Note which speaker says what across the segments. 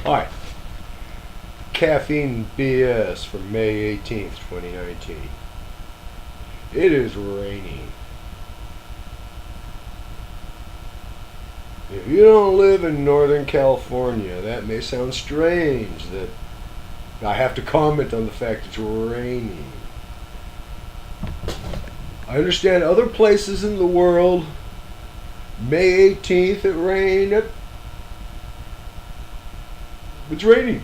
Speaker 1: Alright. Caffeine BS for May 18th, 2019. It is raining. If you don't live in Northern California, that may sound strange that I have to comment on the fact it's raining. I understand other places in the world, May 18th it rained. It's raining.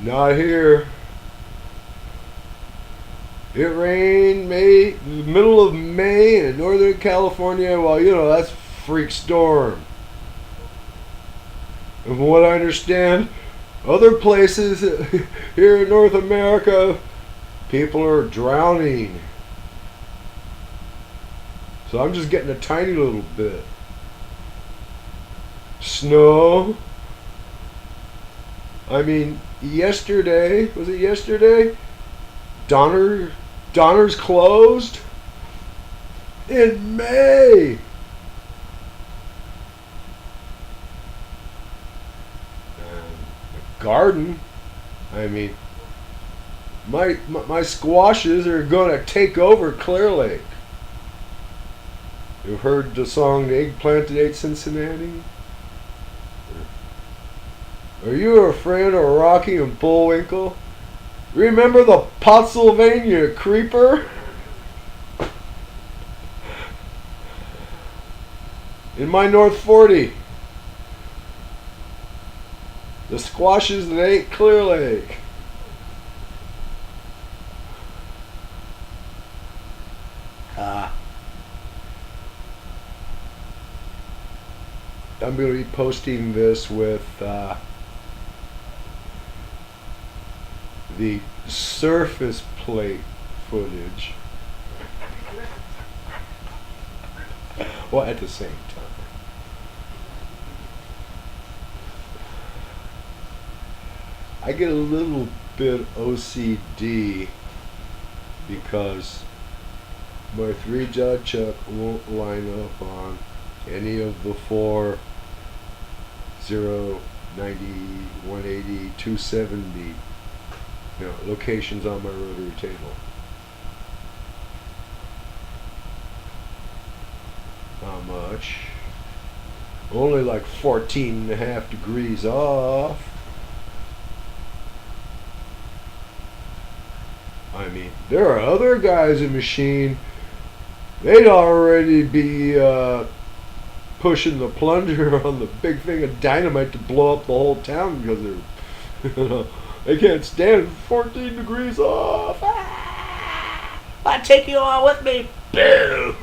Speaker 1: Not here. It rained the middle of May in Northern California. Well, that's freak storm. And from what I understand, other places here in North America, people are drowning. So I'm just getting a tiny little bit. Snow. I mean, yesterday, was it yesterday? Donner's closed in May. The garden, I mean, my squashes are gonna take over Clear Lake. You've heard the song "The Eggplant That Ate Cincinnati"? Are you a friend of Rocky and Bullwinkle? Remember the Pottsylvania Creeper? In my North 40. The squashes that ate Clear Lake. I'm going to be posting this with the surface plate footage. Well, at the same time. I get a little bit OCD because my 3-jaw chuck won't line up on any of the 4 0, 90, 180, 270 locations on my rotary table. How much? Only like 14.5 degrees off. I mean, there are other guys in machine, they'd already be pushing the plunger on the big thing of dynamite to blow up the whole town because they're, they can't stand 14 degrees off.
Speaker 2: I take you all with me. Boo!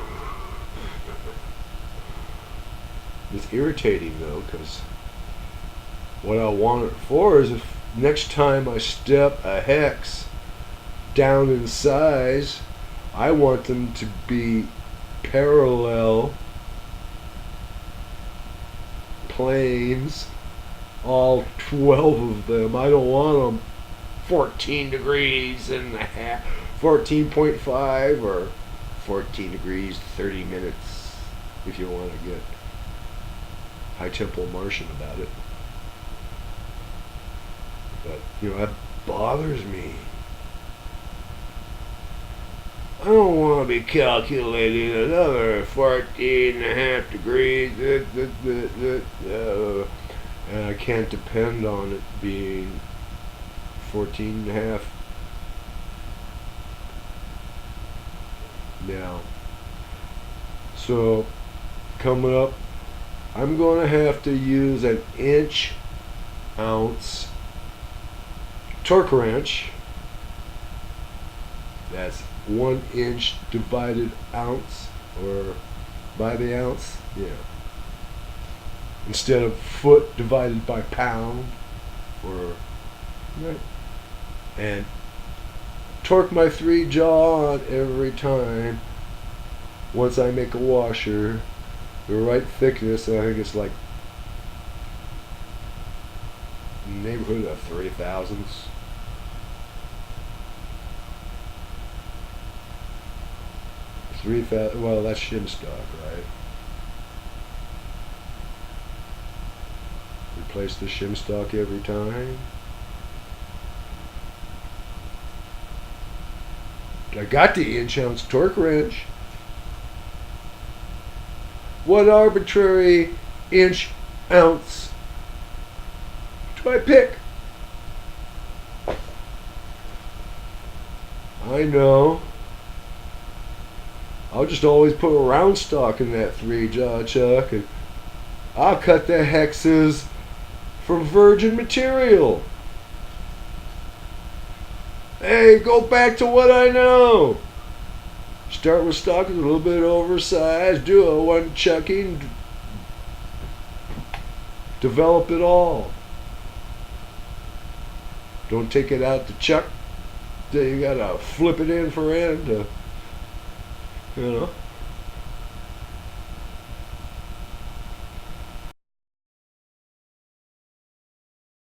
Speaker 1: It's irritating though, because what I want it for is if next time I step a hex down in size, I want them to be parallel planes, all 12 of them. I don't want them 14 degrees and a half, 14.5 or 14 degrees 30 minutes if you want to get high tempo Martian about it. But that bothers me. I don't want to be calculating another 14.5 degrees, and I can't depend on it being 14.5 now. So, coming up, I'm going to have to use an 1 ounce torque wrench. That's 1 inch divided ounce, or by the ounce, instead of foot divided by pound, or and torque my 3-jaw on every time. Once I make a washer, the right thickness, and I think it's like neighborhood of 3 thousandths. Well, that's shim stock, right? Replace the shim stock every time. I got the inch-ounce torque wrench. What arbitrary inch-ounce do I pick? I know. I'll just always put a round stock in that 3-jaw chuck, and I'll cut the hexes from virgin material. Hey, go back to what I know. Start with stock that's a little bit oversized, do a one chucking, develop it all. Don't take it out the chuck. You gotta flip it in for end. You know.